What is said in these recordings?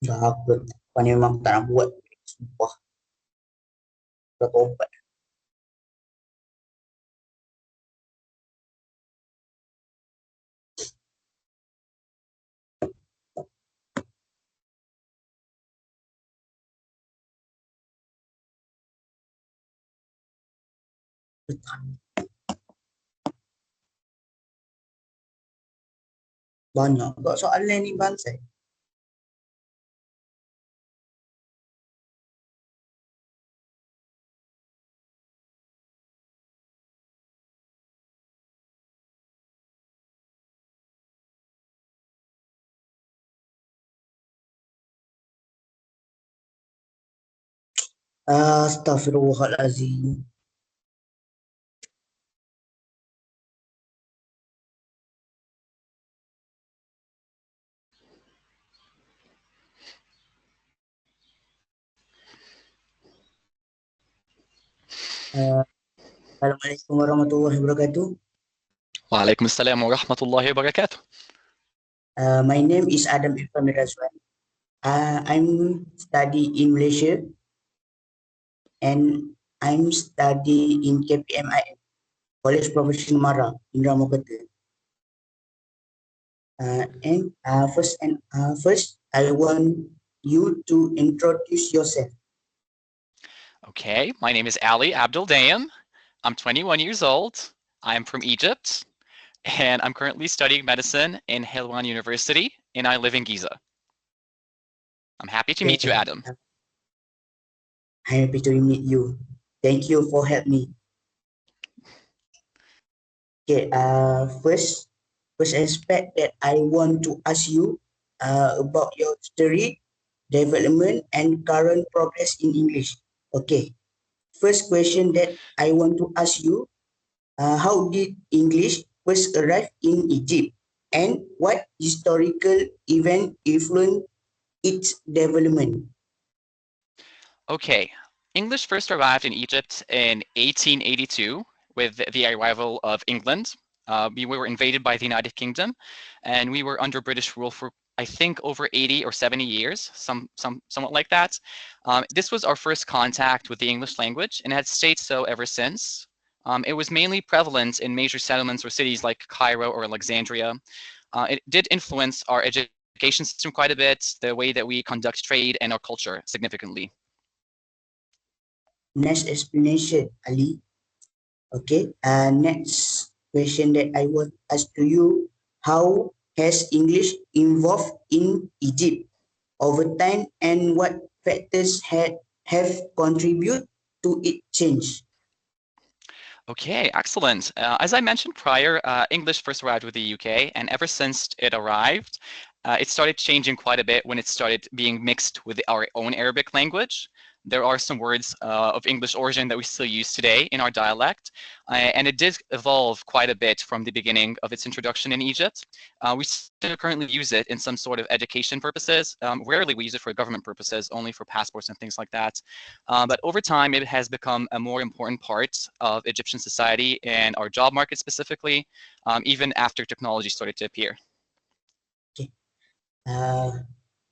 Dah aku ni memang tak nak buat. Sumpah, dah tobat. Banyak kau soalan ni bangsa. Astaghfirullahalazim. Uh, Assalamualaikum warahmatullahi wabarakatuh. وعليكم السلام ورحمة الله وبركاته. My name is Adam Irfan Mirazwan. I'm study in Malaysia and I'm study in KPMIM, College Professional Mara, Indra Mokhtar. First, I want you to introduce yourself. Okay, my name is Ali Abdul Dayem. I'm 21 years old. I'm from Egypt, and I'm currently studying medicine in Helwan University, and I live in Giza. I'm happy to meet you, Adam. I'm happy to meet you. Thank you for helping me. Okay, first aspect that I want to ask you about your story, development, and current progress in English. Okay, first question that I want to ask you, how did English first arrive in Egypt? And what historical event influenced its development? Okay, English first arrived in Egypt in 1882 with the arrival of England. We were invaded by the United Kingdom, and we were under British rule for I think over 80 or 70 years, somewhat like that. This was our first contact with the English language and had stayed so ever since. It was mainly prevalent in major settlements or cities like Cairo or Alexandria. It did influence our education system quite a bit, the way that we conduct trade and our culture significantly. Next explanation, Ali. Okay, next question that I want to ask to you, how has English evolved in Egypt over time and what factors have contributed to its change? Okay, excellent. As I mentioned prior, English first arrived with the UK, and ever since it arrived, it started changing quite a bit when it started being mixed with our own Arabic language. There are some words of English origin that we still use today in our dialect, and it did evolve quite a bit from the beginning of its introduction in Egypt. We still currently use it in some sort of education purposes. Rarely we use it for government purposes, only for passports and things like that. But over time, it has become a more important part of Egyptian society and our job market specifically, even after technology started to appear. Okay.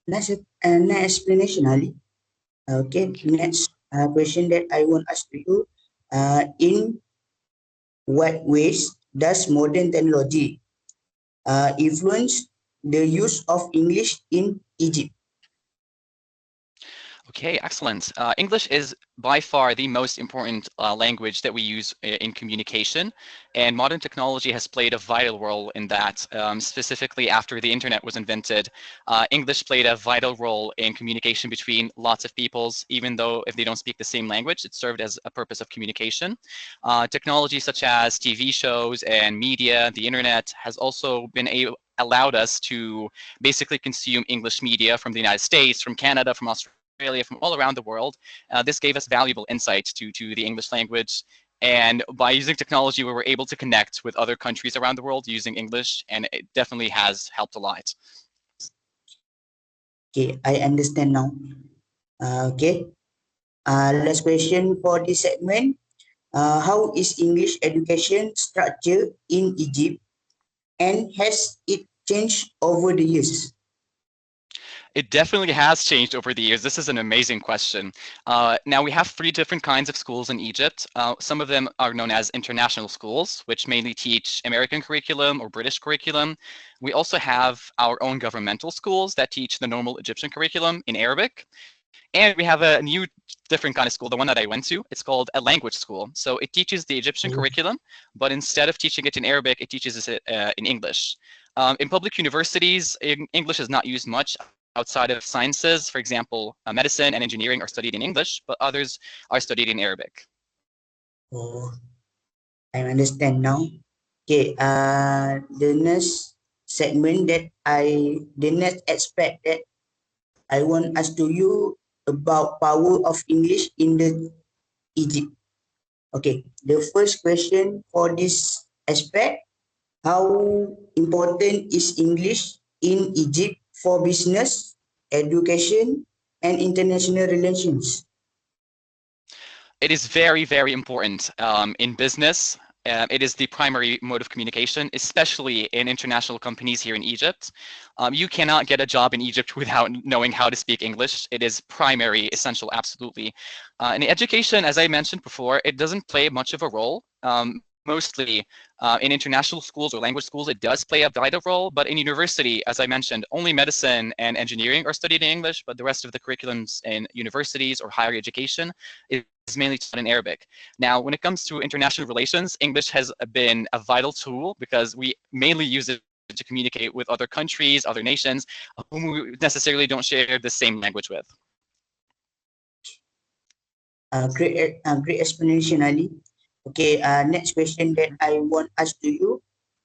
Next explanation, Ali. Okay. Next question that I want to ask to you. In what ways does modern technology influence the use of English in Egypt? Okay, excellent. English is by far the most important language that we use in communication, and modern technology has played a vital role in that. Specifically after the internet was invented, English played a vital role in communication between lots of peoples, even though if they don't speak the same language, it served as a purpose of communication. Technology such as TV shows and media, the internet, has also been allowed us to basically consume English media from the United States, from Canada, from Australia, from all around the world. This gave us valuable insight to the English language. And by using technology, we were able to connect with other countries around the world using English, and it definitely has helped a lot. Okay, I understand now. Okay. Last question for this segment. How is English education structured in Egypt and has it changed over the years? It definitely has changed over the years. This is an amazing question. Now, we have three different kinds of schools in Egypt. Some of them are known as international schools, which mainly teach American curriculum or British curriculum. We also have our own governmental schools that teach the normal Egyptian curriculum in Arabic. And we have a new different kind of school, the one that I went to. It's called a language school. So it teaches the Egyptian Oh, curriculum, but instead of teaching it in Arabic, it teaches it in English. In public universities, English is not used much outside of sciences. For example, medicine and engineering are studied in English, but others are studied in Arabic. oh, I understand now. Okay, the next segment the next aspect that I want us to you about power of English in the Egypt. Okay, the first question for this aspect, how important is English in Egypt for business, education, and international relations? It is very, very important in business. It is the primary mode of communication, especially in international companies here in Egypt. You cannot get a job in Egypt without knowing how to speak English. It is primary, essential, absolutely. In education, as I mentioned before, it doesn't play much of a role. Mostly in international schools or language schools, it does play a vital role, but in university, as I mentioned, only medicine and engineering are studied in English, but the rest of the curriculums in universities or higher education is mainly taught in Arabic. Now, when it comes to international relations, English has been a vital tool because we mainly use it to communicate with other countries, other nations, whom we necessarily don't share the same language with. Great explanation, Ali. Okay, next question that I want ask to you.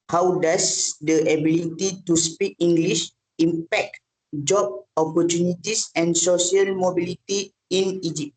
How does the ability to speak English impact job opportunities and social mobility in Egypt?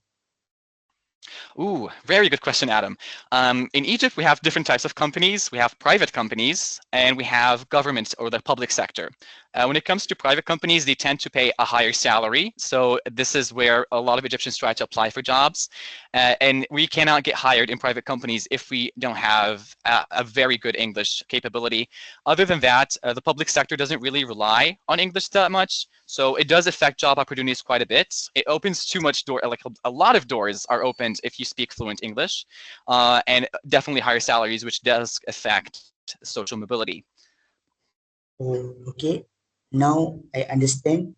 Ooh, very good question, Adam. In Egypt, we have different types of companies. We have private companies and we have government or the public sector. When it comes to private companies, they tend to pay a higher salary. So this is where a lot of Egyptians try to apply for jobs. And we cannot get hired in private companies if we don't have a very good English capability. Other than that, the public sector doesn't really rely on English that much. So it does affect job opportunities quite a bit. It opens too much door, like a lot of doors are opened if you speak fluent English, and definitely higher salaries, which does affect social mobility. Oh, okay. Now I understand.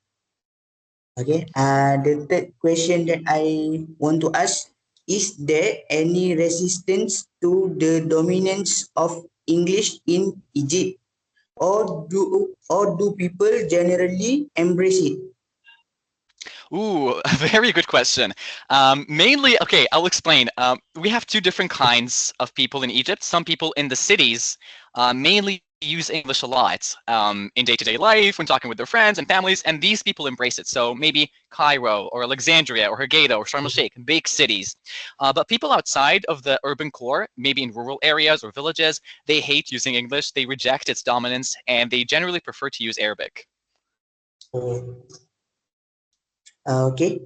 Okay. The third question that I want to ask, is there any resistance to the dominance of English in Egypt, or do people generally embrace it? Ooh, a very good question. Mainly, okay, I'll explain. We have two different kinds of people in Egypt. Some people in the cities mainly use English a lot in day-to-day life when talking with their friends and families, and these people embrace it. So maybe Cairo or Alexandria or Hurghada or Sharm el-Sheikh, big cities. But people outside of the urban core, maybe in rural areas or villages, they hate using English, they reject its dominance, and they generally prefer to use Arabic. Oh, okay.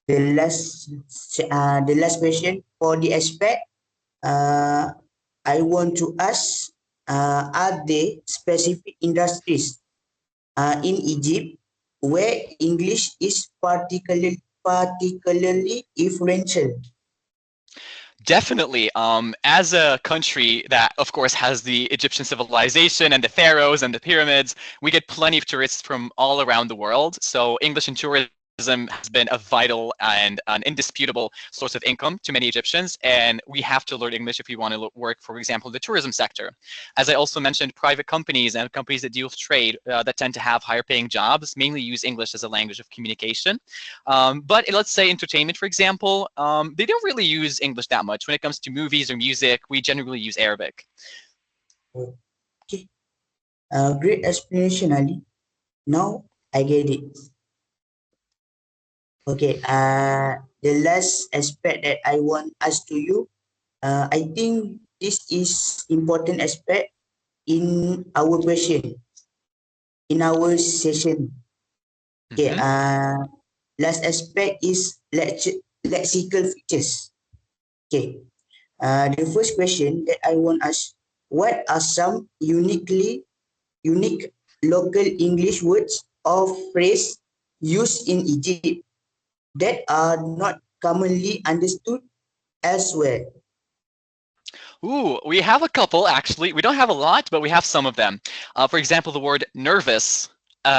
The last question for the aspect, uh, I want to ask, are there specific industries in Egypt where English is particularly influential? Definitely. As a country that, of course, has the Egyptian civilization and the pharaohs and the pyramids, we get plenty of tourists from all around the world. So English and tourism has been a vital and an indisputable source of income to many Egyptians, and we have to learn English if we want to work, for example, in the tourism sector. As I also mentioned, private companies and companies that deal with trade that tend to have higher paying jobs mainly use English as a language of communication. But let's say entertainment, for example, they don't really use English that much. When it comes to movies or music, we generally use Arabic. Okay, great explanation, Ali. Now I get it. Okay, the last aspect that I want us to you, I think this is important aspect in our question, in our session. Okay, Mhm. last aspect is lexical features. Okay, the first question that I want us, what are some unique local English words or phrase used in Egypt that are not commonly understood elsewhere? Ooh, we have a couple actually. We don't have a lot, but we have some of them. For example, the word nervous.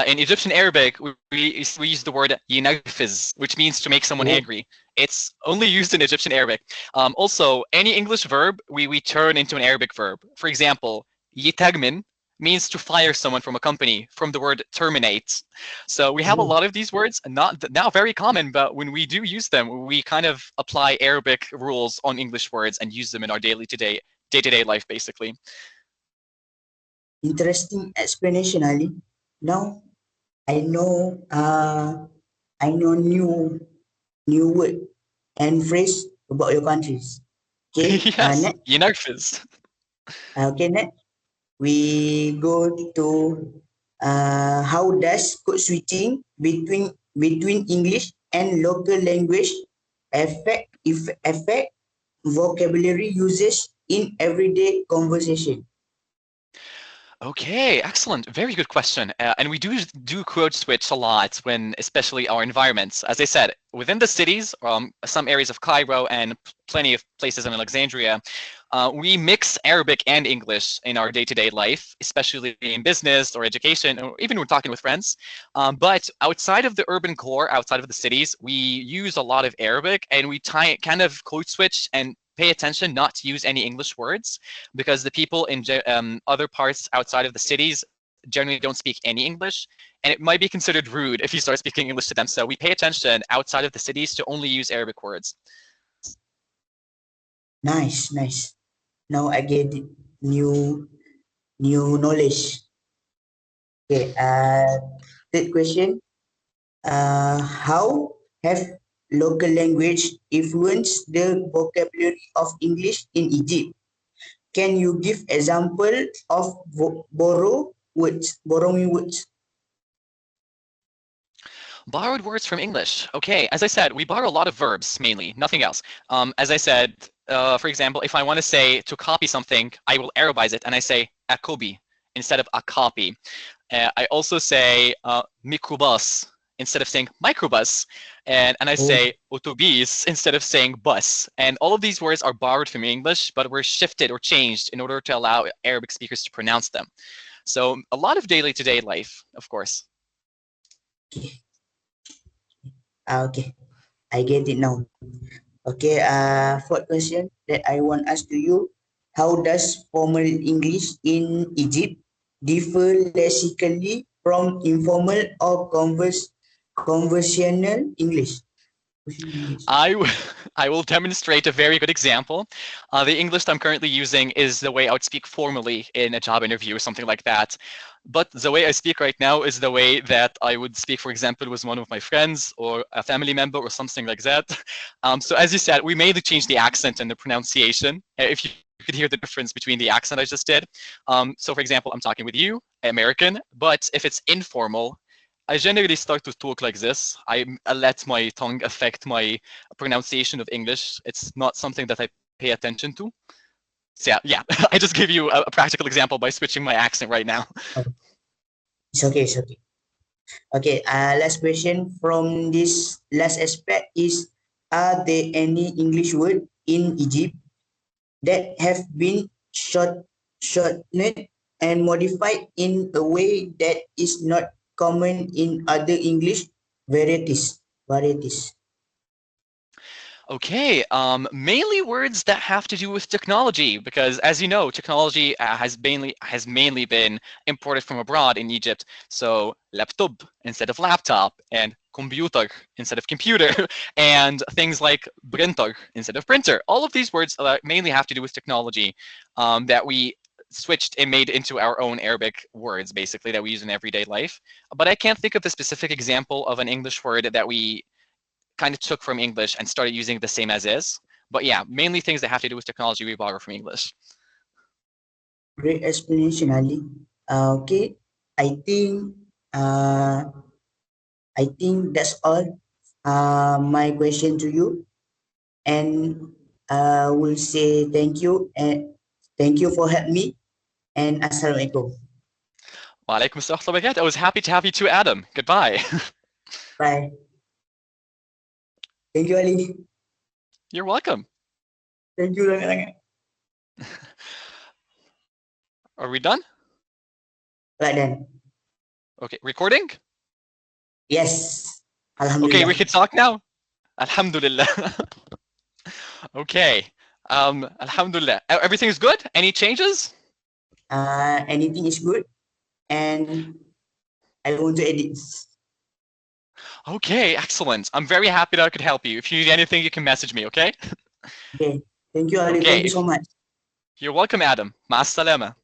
In Egyptian Arabic, we use the word yinagfiz, which means to make someone Oh, angry. It's only used in Egyptian Arabic. Also, any English verb, we turn into an Arabic verb. For example, yitagmin means to fire someone from a company, from the word terminate. So we have a oh, lot of these words, not now very common, but when we do use them, we kind of apply Arabic rules on English words and use them in our day-to-day life, basically. interesting explanation, Ali. Now I know I know new word and phrase about your countries. Okay, Yes, next. Yinarfiz. Okay, next we go to how does code switching between English and local language affect vocabulary usage in everyday conversation? Okay, excellent. Very good question. And we do code switch a lot when, especially our environments. As I said, within the cities, some areas of Cairo and plenty of places in Alexandria, we mix Arabic and English in our day-to-day life, especially in business or education, or even when talking with friends. But outside of the urban core, outside of the cities, we use a lot of Arabic, and we kind of code switch and pay attention not to use any English words, because the people in other parts outside of the cities generally don't speak any English, and it might be considered rude if you start speaking English to them. So we pay attention outside of the cities to only use Arabic words. Nice, nice. Now I get it. New knowledge. Okay, third question. How have local language influenced the vocabulary of English in Egypt? Can you give example of borrowing words? Borrowed words from English. Okay, as I said, we borrow a lot of verbs mainly, nothing else. As I said, for example, if I want to say to copy something, I will Arabize it and I say a copy instead of a copy. I also say mikrobus instead of saying microbus, and I Oh, say otobis instead of saying bus. And all of these words are borrowed from English, but were shifted or changed in order to allow Arabic speakers to pronounce them. So a lot of day-to-day life, of course. okay. Okay. I get it now. Okay. Fourth question that I want to ask to you: how does formal English in Egypt differ lexically from informal or conversational English? I, I will demonstrate a very good example. The English I'm currently using is the way I would speak formally in a job interview or something like that. But the way I speak right now is the way that I would speak, for example, with one of my friends or a family member or something like that. So as you said, we mainly change the accent and the pronunciation. If you could hear the difference between the accent I just did. So for example, I'm talking with you, American, but if it's informal, I generally start to talk like this. I let my tongue affect my pronunciation of English. It's not something that I pay attention to. So yeah, I just give you a practical example by switching my accent right now. Oh, it's okay. It's okay. Okay. Last question from this last aspect is: are there any English word in Egypt that have been shortened and modified in a way that is not common in other English varieties? Okay, mainly words that have to do with technology, because as you know, technology has mainly been imported from abroad in Egypt. So laptop instead of laptop, and computer instead of computer, and things like printer instead of printer. All of these words mainly have to do with technology that we switched and made into our own Arabic words, basically, that we use in everyday life. But I can't think of the specific example of an English word that we kind of took from English and started using the same as is. But yeah, mainly things that have to do with technology we borrow from English. Great explanation, Ali. Okay, I think uh, I think that's all. My question to you, and will say thank you for helping me, and assalamualaikum. Wa alaikum assalam. I was happy to have you too, Adam. Goodbye. Bye. Thank you, Ali. You're welcome. Thank you sangat-sangat. Are we done? Right then. Okay, recording? Yes. Okay, Alhamdulillah. we can talk now. Alhamdulillah. Okay. Alhamdulillah. Everything is good? Any changes? Anything is good, and I want to edit. Okay, excellent. I'm very happy that I could help you. If you need anything, you can message me, okay? Okay. Thank you, Ali. Okay. Thank you so much. You're welcome, Adam. Ma salama.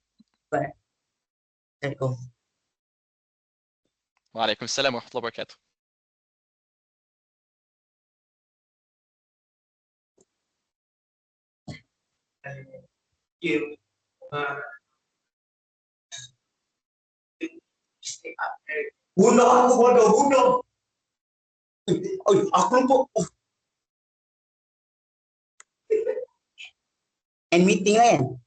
Bye. Assalamualaikum. Wa alaikum salam wa rahmatullahi wa barakatuh. Bunuh aku bodoh, bunuh. Aku lupa. And meeting kan?